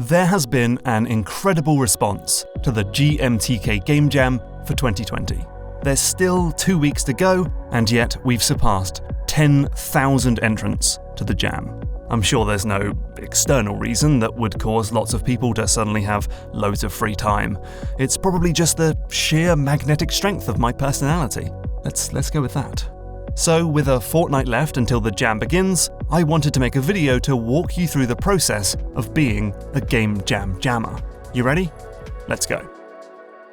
There has been an incredible response to the GMTK Game Jam for 2020. There's still 2 weeks to go, and yet we've surpassed 10,000 entrants to the Jam. I'm sure there's no external reason that would cause lots of people to suddenly have loads of free time. It's probably just the sheer magnetic strength of my personality. Let's go with that. So, with a fortnight left until the Jam begins, I wanted to make a video to walk you through the process of being a Game Jam jammer. You ready? Let's go.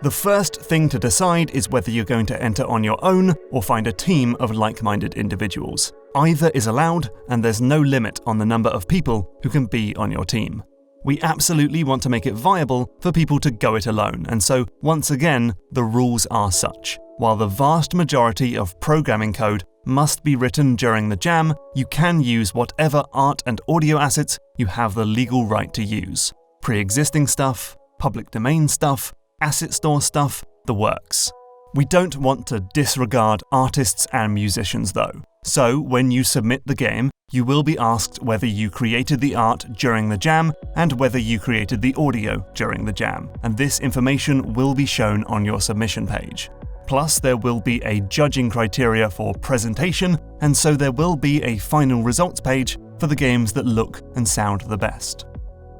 The first thing to decide is whether you're going to enter on your own or find a team of like-minded individuals. Either is allowed, and there's no limit on the number of people who can be on your team. We absolutely want to make it viable for people to go it alone, and so, once again, the rules are such. While the vast majority of programming code must be written during the Jam, you can use whatever art and audio assets you have the legal right to use. Pre-existing stuff, public domain stuff, asset store stuff, the works. We don't want to disregard artists and musicians though. So, when you submit the game, you will be asked whether you created the art during the Jam and whether you created the audio during the Jam, and this information will be shown on your submission page. Plus, there will be a judging criteria for presentation, and so there will be a final results page for the games that look and sound the best.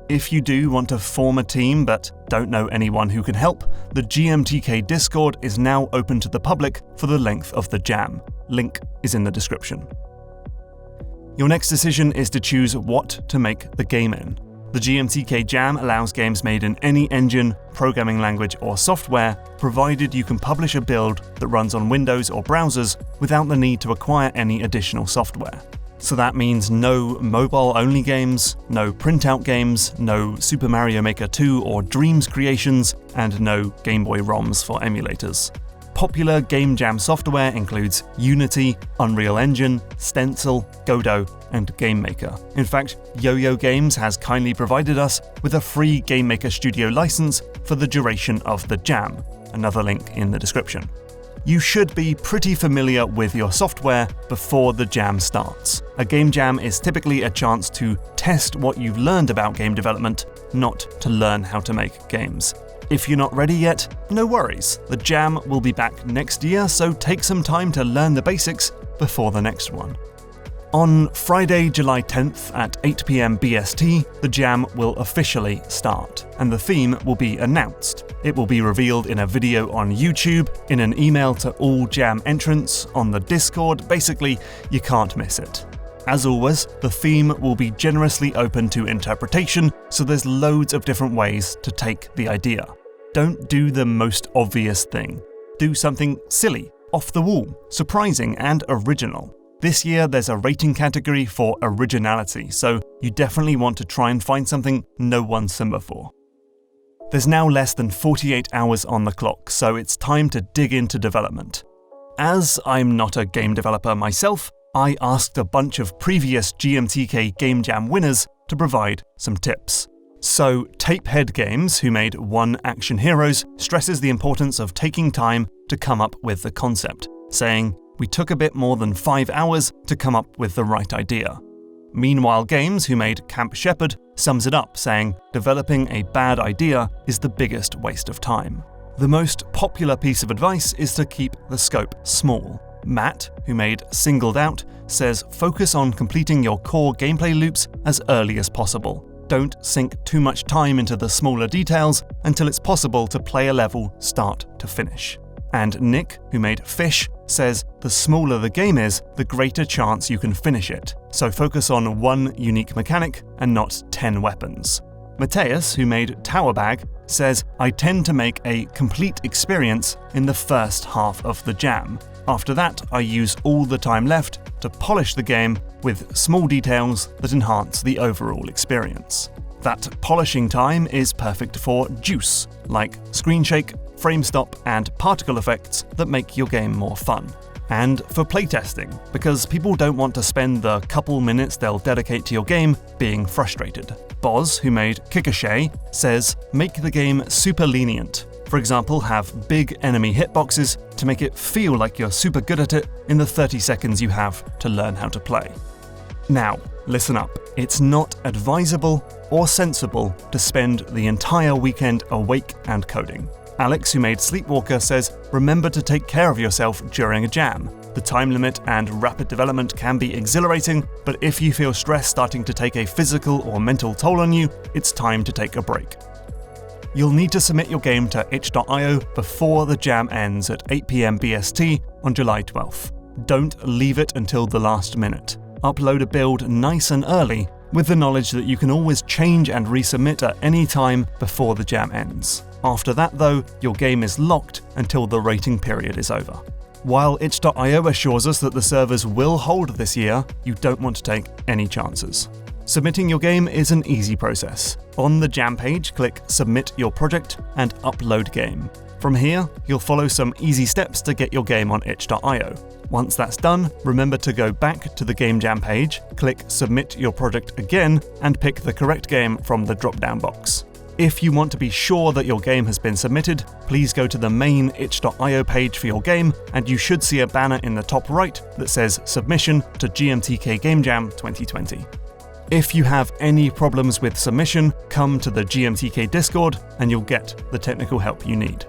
If you do want to form a team but don't know anyone who can help, the GMTK Discord is now open to the public for the length of the Jam. Link is in the description. Your next decision is to choose what to make the game in. The GMTK Jam allows games made in any engine, programming language, or software, provided you can publish a build that runs on Windows or browsers without the need to acquire any additional software. So that means no mobile-only games, no printout games, no Super Mario Maker 2 or Dreams creations, and no Game Boy ROMs for emulators. Popular Game Jam software includes Unity, Unreal Engine, Stencil, Godot, and GameMaker. In fact, Yo-Yo Games has kindly provided us with a free GameMaker Studio license for the duration of the Jam. Another link in the description. You should be pretty familiar with your software before the Jam starts. A Game Jam is typically a chance to test what you've learned about game development, not to learn how to make games. If you're not ready yet, no worries. The Jam will be back next year, so take some time to learn the basics before the next one. On Friday, July 10th at 8 PM BST, the Jam will officially start, and the theme will be announced. It will be revealed in a video on YouTube, in an email to all Jam entrants, on the Discord. Basically, you can't miss it. As always, the theme will be generously open to interpretation, so there's loads of different ways to take the idea. Don't do the most obvious thing. Do something silly, off the wall, surprising, and original. This year, there's a rating category for originality, so you definitely want to try and find something no one's seen before. There's now less than 48 hours on the clock, so it's time to dig into development. As I'm not a game developer myself, I asked a bunch of previous GMTK Game Jam winners to provide some tips. So, Tapehead Games, who made One Action Heroes, stresses the importance of taking time to come up with the concept, saying, "We took a bit more than 5 hours to come up with the right idea." Meanwhile Games, who made Camp Shepherd, sums it up, saying, "Developing a bad idea is the biggest waste of time." The most popular piece of advice is to keep the scope small. Matt, who made Singled Out, says focus on completing your core gameplay loops as early as possible. Don't sink too much time into the smaller details until it's possible to play a level start to finish. And Nick, who made Fish, says the smaller the game is, the greater chance you can finish it. So focus on one unique mechanic and not 10 weapons. Mateus, who made Tower Bag, says, "I tend to make a complete experience in the first half of the Jam. After that, I use all the time left to polish the game with small details that enhance the overall experience." That polishing time is perfect for juice, like screen shake, frame stop, and particle effects that make your game more fun. And for playtesting, because people don't want to spend the couple minutes they'll dedicate to your game being frustrated. Boz, who made Kikashay, says, "Make the game super lenient. For example, have big enemy hitboxes to make it feel like you're super good at it in the 30 seconds you have to learn how to play." Now, Listen up, it's not advisable or sensible to spend the entire weekend awake and coding. Alex, who made Sleepwalker, says, remember to take care of yourself during a jam. The time limit and rapid development can be exhilarating, but if you feel stress starting to take a physical or mental toll on you, it's time to take a break. You'll need to submit your game to itch.io before the jam ends at 8 PM BST on July 12th. Don't leave it until the last minute. Upload a build nice and early, with the knowledge that you can always change and resubmit at any time before the jam ends. After that though, your game is locked until the rating period is over. While itch.io assures us that the servers will hold this year, you don't want to take any chances. Submitting your game is an easy process. On the jam page, click Submit Your Project and Upload Game. From here, you'll follow some easy steps to get your game on itch.io. Once that's done, remember to go back to the Game Jam page, click Submit Your Project again, and pick the correct game from the drop-down box. If you want to be sure that your game has been submitted, please go to the main itch.io page for your game, and you should see a banner in the top right that says Submission to GMTK Game Jam 2020. If you have any problems with submission, come to the GMTK Discord and you'll get the technical help you need.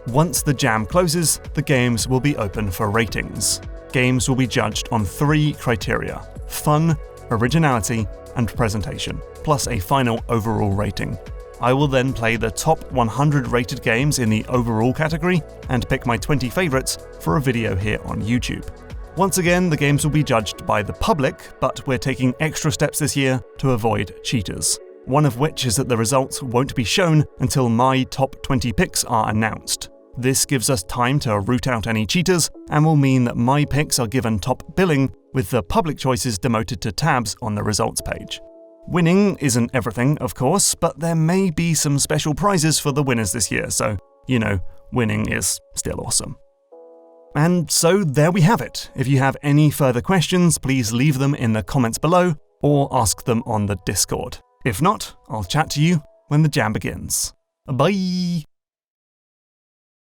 Once the jam closes, the games will be open for ratings. Games will be judged on 3 criteria: fun, originality, and presentation, plus a final overall rating. I will then play the top 100 rated games in the overall category and pick my 20 favourites for a video here on YouTube. Once again, the games will be judged by the public, but we're taking extra steps this year to avoid cheaters. One of which is that the results won't be shown until my top 20 picks are announced. This gives us time to root out any cheaters, and will mean that my picks are given top billing, with the public choices demoted to tabs on the results page. Winning isn't everything, of course, but there may be some special prizes for the winners this year, so, winning is still awesome. And so there we have it. If you have any further questions, please leave them in the comments below, or ask them on the Discord. If not, I'll chat to you when the jam begins. Bye!